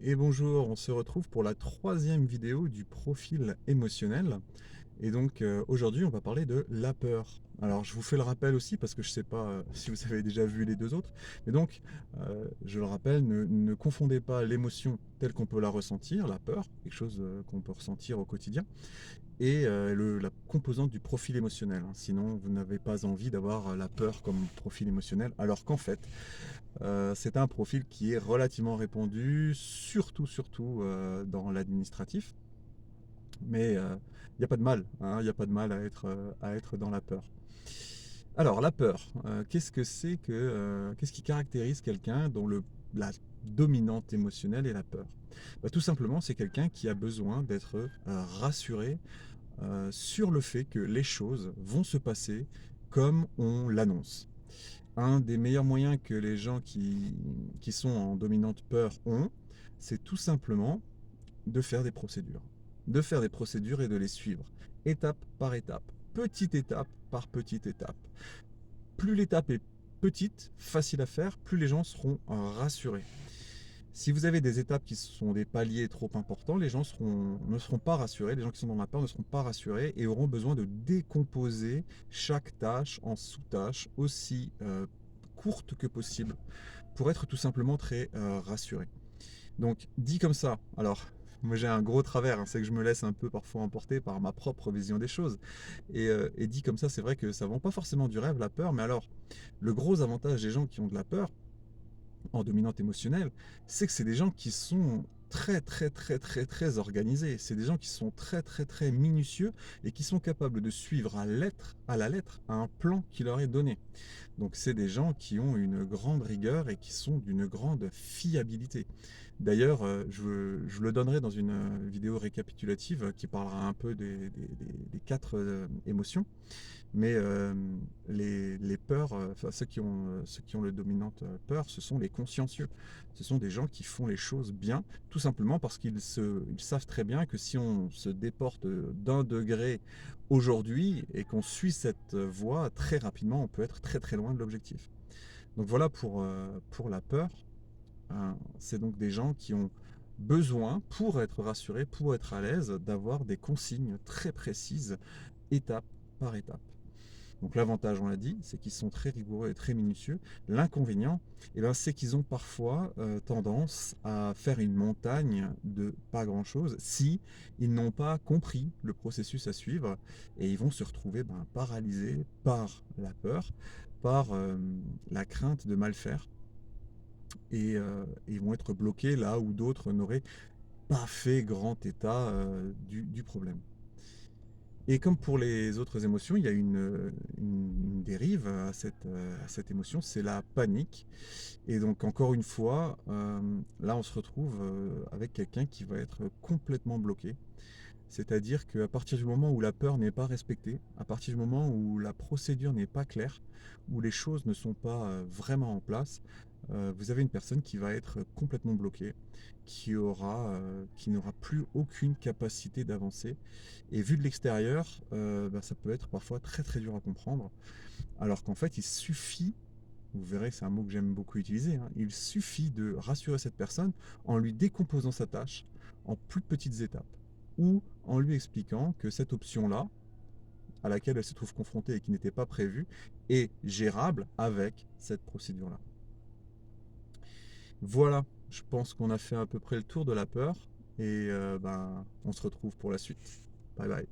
Et bonjour, on se retrouve pour la troisième vidéo du profil émotionnel. Et donc aujourd'hui, on va parler de la peur. Alors je vous fais le rappel aussi parce que je ne sais pas si vous avez déjà vu les deux autres. Mais donc, je le rappelle, ne confondez pas l'émotion telle qu'on peut la ressentir, la peur, quelque chose qu'on peut ressentir au quotidien, et la composante du profil émotionnel, hein. Sinon, vous n'avez pas envie d'avoir la peur comme profil émotionnel, alors qu'en fait, c'est un profil qui est relativement répandu, surtout dans l'administratif. Mais il n'y a pas de mal, hein, il n'y a pas de mal à être dans la peur. Alors, la peur, qu'est-ce qui caractérise quelqu'un dont la dominante émotionnelle est la peur? Bah, tout simplement, c'est quelqu'un qui a besoin d'être rassuré sur le fait que les choses vont se passer comme on l'annonce. Un des meilleurs moyens que les gens qui sont en dominante peur ont, c'est tout simplement de faire des procédures. De faire des procédures et de les suivre, étape par étape, petite étape par petite étape. Plus l'étape est petite, facile à faire, plus les gens seront rassurés. Si vous avez des étapes qui sont des paliers trop importants, les gens ne seront pas rassurés, les gens qui sont dans la peur ne seront pas rassurés et auront besoin de décomposer chaque tâche en sous-tâches aussi courtes que possible pour être tout simplement très rassurés. Donc dit comme ça, alors moi j'ai un gros travers, hein, c'est que je me laisse un peu parfois emporter par ma propre vision des choses. Et dit comme ça, c'est vrai que ça ne vend pas forcément du rêve, la peur, mais alors le gros avantage des gens qui ont de la peur, en dominante émotionnelle, c'est que c'est des gens qui sont très organisés. C'est des gens qui sont très minutieux et qui sont capables de suivre à la lettre un plan qui leur est donné. Donc c'est des gens qui ont une grande rigueur et qui sont d'une grande fiabilité. D'ailleurs, je le donnerai dans une vidéo récapitulative qui parlera un peu des quatre émotions. Mais les peurs, enfin ceux qui ont le dominante peur, ce sont les consciencieux. Ce sont des gens qui font les choses bien, tout simplement parce ils savent très bien que si on se déporte d'un degré aujourd'hui et qu'on suit cette voie, très rapidement, on peut être très loin de l'objectif. Donc voilà pour la peur, hein. C'est donc des gens qui ont besoin, pour être rassurés, pour être à l'aise, d'avoir des consignes très précises, étape par étape. Donc l'avantage, on l'a dit, c'est qu'ils sont très rigoureux et très minutieux. L'inconvénient, eh ben, c'est qu'ils ont parfois tendance à faire une montagne de pas grand-chose si ils n'ont pas compris le processus à suivre et ils vont se retrouver paralysés par la peur, par la crainte de mal faire et ils vont être bloqués là où d'autres n'auraient pas fait grand état du problème. Et comme pour les autres émotions, il y a une dérive à cette émotion, c'est la panique. Et donc encore une fois, là on se retrouve avec quelqu'un qui va être complètement bloqué. C'est-à-dire qu'à partir du moment où la peur n'est pas respectée, à partir du moment où la procédure n'est pas claire, où les choses ne sont pas vraiment en place, vous avez une personne qui va être complètement bloquée, qui n'aura plus aucune capacité d'avancer. Et vu de l'extérieur, ça peut être parfois très dur à comprendre. Alors qu'en fait, il suffit, vous verrez, c'est un mot que j'aime beaucoup utiliser, hein, il suffit de rassurer cette personne en lui décomposant sa tâche en plus petites étapes ou en lui expliquant que cette option-là, à laquelle elle se trouve confrontée et qui n'était pas prévue, est gérable avec cette procédure-là. Voilà, je pense qu'on a fait à peu près le tour de la peur et on se retrouve pour la suite. Bye bye.